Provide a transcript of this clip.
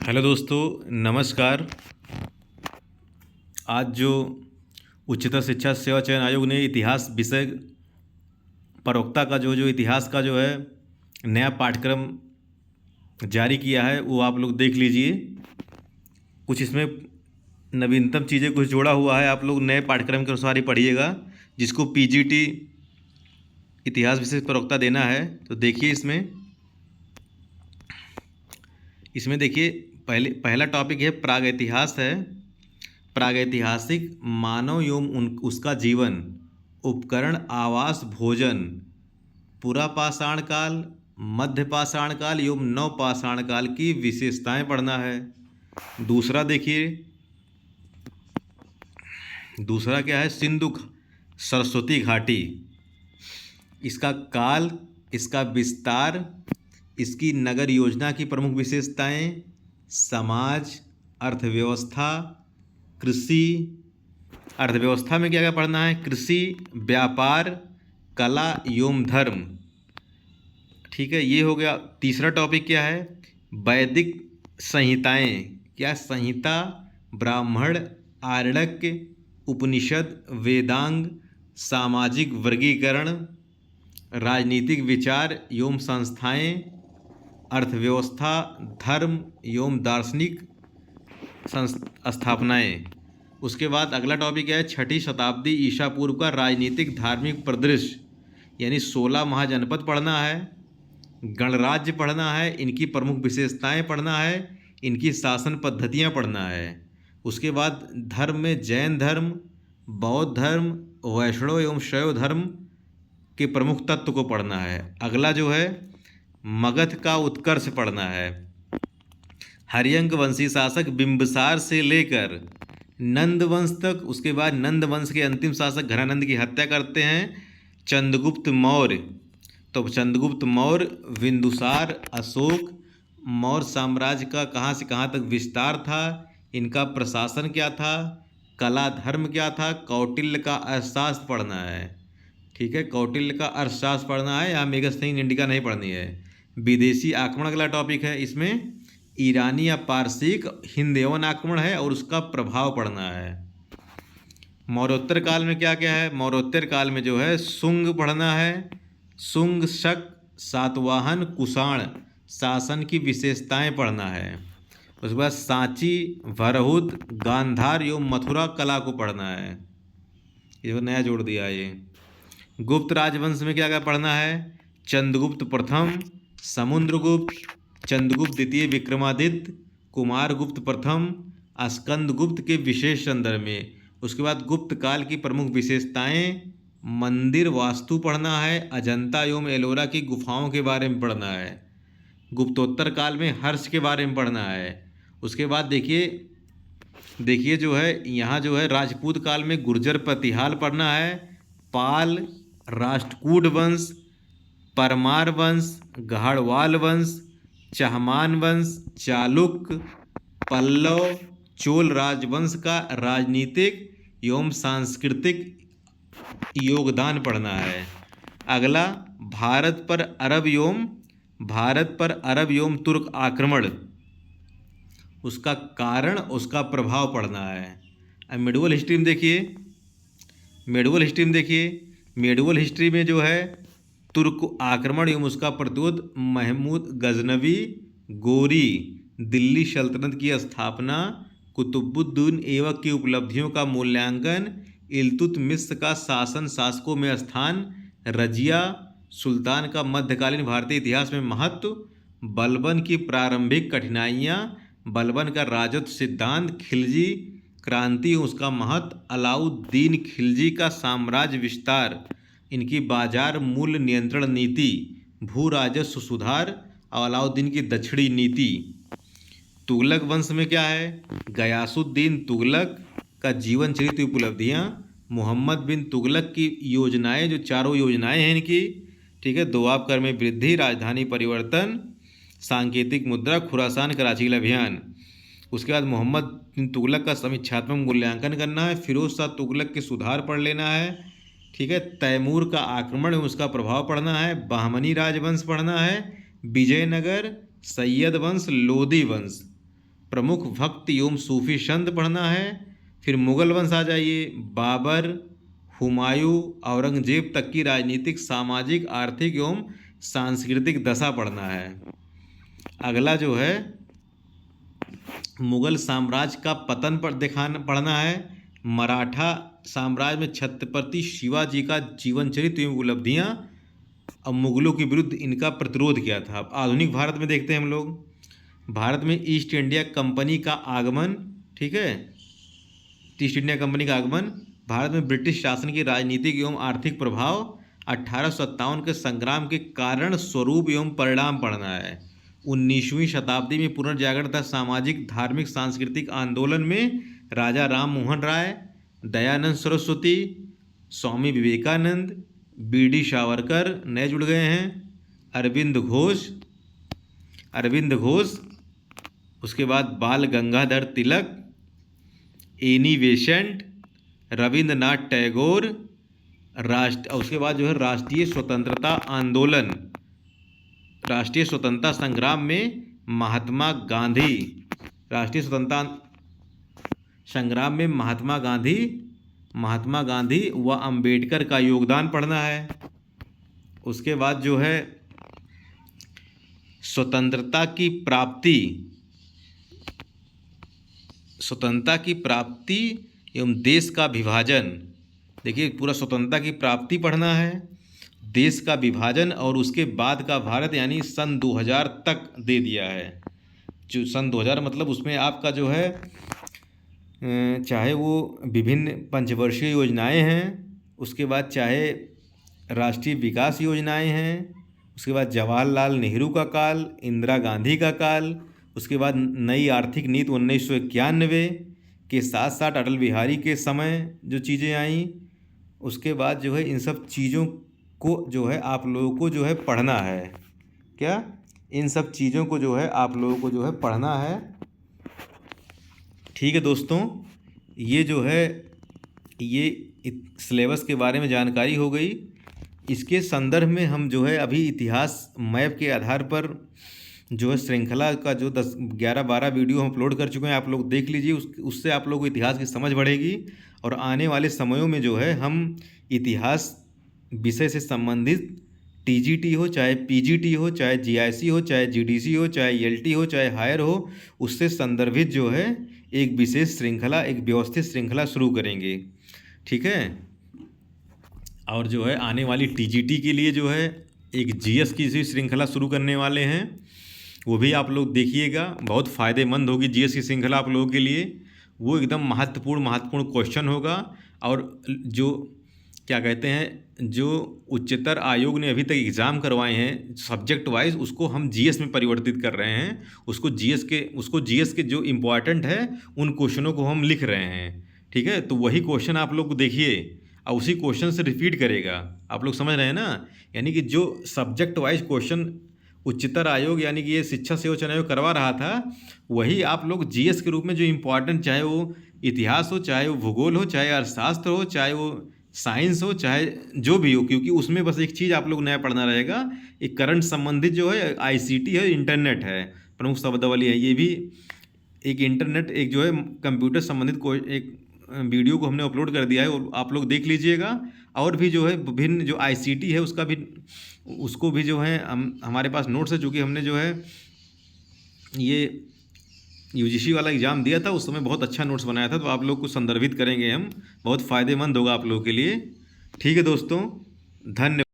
Hello दोस्तों, नमस्कार। आज जो उच्चतर शिक्षा सेवा चयन आयोग ने इतिहास विषय प्रवक्ता का जो इतिहास का जो है नया पाठ्यक्रम जारी किया है, वो आप लोग देख लीजिए। कुछ इसमें नवीनतम चीज़ें कुछ जोड़ा हुआ है, आप लोग नए पाठ्यक्रम के अनुसार ही पढ़िएगा। जिसको पीजीटी इतिहास विषय प्रवक्ता देना है तो देखिए इसमें देखिए पहला टॉपिक है प्रागैतिहास है। प्रागैतिहासिक मानव एवं उसका जीवन, उपकरण, आवास, भोजन, पुरापाषाण काल, मध्यपाषाण काल एवं नवपाषाण काल की विशेषताएं पढ़ना है। दूसरा देखिए, दूसरा क्या है, सिंधु सरस्वती घाटी, इसका काल, इसका विस्तार, इसकी नगर योजना की प्रमुख विशेषताएं, समाज, अर्थव्यवस्था, कृषि। अर्थव्यवस्था में क्या क्या पढ़ना है, कृषि, व्यापार, कला एवं धर्म। ठीक है, ये हो गया। तीसरा टॉपिक क्या है, वैदिक संहिताएं, क्या संहिता, ब्राह्मण, आरण्यक, उपनिषद, वेदांग, सामाजिक वर्गीकरण, राजनीतिक विचार एवं संस्थाएं, अर्थव्यवस्था, धर्म एवं दार्शनिक स्थापनाएं। उसके बाद अगला टॉपिक है 6ठी शताब्दी ईसा पूर्व का राजनीतिक धार्मिक परिदृश्य, यानी 16 महाजनपद पढ़ना है, गणराज्य पढ़ना है, इनकी प्रमुख विशेषताएं पढ़ना है, इनकी शासन पद्धतियां पढ़ना है। उसके बाद धर्म में जैन धर्म, बौद्ध धर्म, वैष्णव एवं शैव धर्म के प्रमुख तत्व को पढ़ना है। अगला जो है मगध का उत्कर्ष पढ़ना है। हर्यंक वंशी शासक बिंबिसार से लेकर नंद वंश तक। उसके बाद नंद वंश के अंतिम शासक घनानंद की हत्या करते हैं चंद्रगुप्त मौर्य। तो चंद्रगुप्त मौर्य, बिंदुसार, अशोक, मौर्य साम्राज्य का कहाँ से कहाँ तक विस्तार था, इनका प्रशासन क्या था, कला धर्म क्या था, कौटिल्य का अर्थशास्त्र पढ़ना है। ठीक है, कौटिल्य का अर्थशास्त्र पढ़ना है, यहाँ मेगस्थनीज इंडिका नहीं पढ़नी है। विदेशी आक्रमण अगला टॉपिक है, इसमें ईरानी या पारसिक हिंद यवन आक्रमण है और उसका प्रभाव पढ़ना है। मौर्योत्तर काल में क्या क्या है, मौर्योत्तर काल में जो है शुंग पढ़ना है, शुंग, शक, सातवाहन, कुषाण शासन की विशेषताएं पढ़ना है। उसके बाद सांची, भरहुत, गांधार एवं मथुरा कला को पढ़ना है। ये नया जोड़ दिया ये। गुप्त राजवंश में क्या क्या पढ़ना है, चंद्रगुप्त प्रथम, समुद्रगुप्त, चंद्रगुप्त द्वितीय विक्रमादित्य, कुमारगुप्त प्रथम, स्कंदगुप्त के विशेष संदर्भ में। उसके बाद गुप्त काल की प्रमुख विशेषताएं, मंदिर वास्तु पढ़ना है, अजंता एवं एलोरा की गुफाओं के बारे में पढ़ना है। गुप्तोत्तर काल में हर्ष के बारे में पढ़ना है। उसके बाद देखिए जो है यहाँ जो है राजपूत काल में गुर्जर प्रतिहाल पढ़ना है, पाल, राष्ट्रकूट वंश, परमार वंश, गढ़वाल वंश, चहमान वंश, चालुक्य, पल्लव, चोल राजवंश का राजनीतिक एवं सांस्कृतिक योगदान पढ़ना है। अगला भारत पर अरब एवं तुर्क आक्रमण, उसका कारण, उसका प्रभाव पढ़ना है। अब मेडुअल हिस्ट्री में देखिए, मेडुअल हिस्ट्री में जो है तुर्क आक्रमण एवं उसका प्रतिरोध, महमूद गजनवी, गोरी, दिल्ली सल्तनत की स्थापना, कुतुबुद्दीन ऐबक की उपलब्धियों का मूल्यांकन, इल्तुतमिश का शासन शासकों में स्थान, रजिया सुल्तान का मध्यकालीन भारतीय इतिहास में महत्व, बलबन की प्रारंभिक कठिनाइयाँ, बलबन का राजत्व सिद्धांत, खिलजी क्रांति उसका महत्व, अलाउद्दीन खिलजी का साम्राज्य विस्तार, इनकी बाजार मूल्य नियंत्रण नीति, भू राजस्व सुधार और अलाउद्दीन की दक्षिणी नीति। तुगलक वंश में क्या है, गयासुद्दीन तुगलक का जीवन चरित्र, उपलब्धियाँ, मोहम्मद बिन तुगलक की योजनाएं, जो चारों योजनाएं हैं इनकी। ठीक है, दोआब कर में वृद्धि, राजधानी परिवर्तन, सांकेतिक मुद्रा, खुरासान कराची अभियान। उसके बाद मोहम्मद बिन तुगलक का समीक्षात्मक मूल्यांकन करना है, फिरोज शाह तुगलक के सुधार पढ़ लेना है। ठीक है, तैमूर का आक्रमण एवं उसका प्रभाव पढ़ना है, बहमनी राजवंश पढ़ना है, विजयनगर, सैयद वंश, लोधी वंश। प्रमुख भक्त एवं सूफी संत पढ़ना है। फिर मुगल वंश आ जाइए, बाबर, हुमायूं, औरंगजेब तक की राजनीतिक, सामाजिक, आर्थिक एवं सांस्कृतिक दशा पढ़ना है। अगला जो है मुगल साम्राज्य का पतन पर दिखाना पढ़ना है। मराठा साम्राज्य में छत्रपति शिवाजी का जीवन चरित्र एवं उपलब्धियाँ और मुगलों के विरुद्ध इनका प्रतिरोध किया था। अब आधुनिक भारत में देखते हैं हम लोग। भारत में ईस्ट इंडिया कंपनी का आगमन, ठीक है, ईस्ट इंडिया कंपनी का आगमन, भारत में ब्रिटिश शासन की राजनीतिक एवं आर्थिक प्रभाव, 1857 के संग्राम के कारण, स्वरूप एवं परिणाम पढ़ना है। 19वीं शताब्दी में पुनर्जागरण तथा सामाजिक, धार्मिक, सांस्कृतिक आंदोलन में राजा राम मोहन राय, दयानंद सरस्वती, स्वामी विवेकानंद, बी.डी. सावरकर नए जुड़ गए हैं, अरविंद घोष, उसके बाद बाल गंगाधर तिलक, एनी बेसेंट, रविंद्रनाथ टैगोर, उसके बाद जो है राष्ट्रीय स्वतंत्रता आंदोलन, राष्ट्रीय स्वतंत्रता संग्राम में महात्मा गांधी, राष्ट्रीय स्वतंत्रता संग्राम में महात्मा गांधी व अंबेडकर का योगदान पढ़ना है। उसके बाद जो है स्वतंत्रता की प्राप्ति एवं देश का विभाजन। देखिए पूरा स्वतंत्रता की प्राप्ति पढ़ना है, देश का विभाजन और उसके बाद का भारत, यानी सन 2000 तक दे दिया है। जो सन 2000 मतलब उसमें आपका जो है चाहे वो विभिन्न पंचवर्षीय योजनाएं हैं, उसके बाद चाहे राष्ट्रीय विकास योजनाएं हैं, उसके बाद जवाहरलाल नेहरू का काल, इंदिरा गांधी का काल, उसके बाद नई आर्थिक नीति 1991 के साथ साथ अटल बिहारी के समय जो चीज़ें आईं, उसके बाद जो है इन सब चीज़ों को जो है आप लोगों को जो है पढ़ना है। क्या इन सब चीज़ों को जो है आप लोगों को जो है पढ़ना है। ठीक है दोस्तों, ये जो है ये सिलेबस के बारे में जानकारी हो गई। इसके संदर्भ में हम जो है अभी इतिहास मैप के आधार पर जो है श्रृंखला का जो 11-12 वीडियो हम अपलोड कर चुके हैं, आप लोग देख लीजिए। उससे आप लोगों को इतिहास की समझ बढ़ेगी और आने वाले समयों में जो है हम इतिहास विषय से संबंधित टीजीटी हो, चाहे पीजीटी हो, चाहे जीआईसी हो, चाहे जीडीसी हो, चाहे एलटी हो, चाहे हायर हो, उससे संदर्भित जो है एक विशेष श्रृंखला, एक व्यवस्थित श्रृंखला शुरू करेंगे। ठीक है, और जो है आने वाली टीजीटी के लिए जो है एक जीएस की श्रृंखला शुरू करने वाले हैं, वो भी आप लोग देखिएगा। बहुत फ़ायदेमंद होगी जीएस की श्रृंखला आप लोगों के लिए। वो एकदम महत्वपूर्ण क्वेश्चन होगा। और जो क्या कहते हैं, जो उच्चतर आयोग ने अभी तक एग्ज़ाम करवाए हैं सब्जेक्ट वाइज, उसको हम जीएस में परिवर्तित कर रहे हैं। उसको जीएस के जो इम्पॉर्टेंट है उन क्वेश्चनों को हम लिख रहे हैं। ठीक है, तो वही क्वेश्चन आप लोग देखिए और उसी क्वेश्चन से रिपीट करेगा। आप लोग समझ रहे हैं ना, यानी कि जो सब्जेक्ट वाइज क्वेश्चन उच्चतर आयोग यानी कि ये शिक्षा सेवा चयन आयोग करवा रहा था, वही आप लोग जीएस के रूप में जो इम्पोर्टेंट, चाहे वो इतिहास हो, चाहे वो भूगोल हो, चाहे अर्थशास्त्र हो, चाहे वो साइंस हो, चाहे जो भी हो, क्योंकि उसमें बस एक चीज़ आप लोग नया पढ़ना रहेगा, एक करंट संबंधित जो है आईसीटी है, इंटरनेट है, प्रमुख शब्दावली है। ये भी एक इंटरनेट, एक जो है कंप्यूटर संबंधित कोई एक वीडियो को हमने अपलोड कर दिया है, और आप लोग देख लीजिएगा। और भी जो है विभिन्न जो आईसीटी है उसको भी जो है हमारे पास नोट्स है, चूँकि हमने जो है ये यूजीसी वाला एग्ज़ाम दिया था, उस समय बहुत अच्छा नोट्स बनाया था, तो आप लोग को संदर्भित करेंगे हम, बहुत फ़ायदेमंद होगा आप लोगों के लिए। ठीक है दोस्तों, धन्यवाद।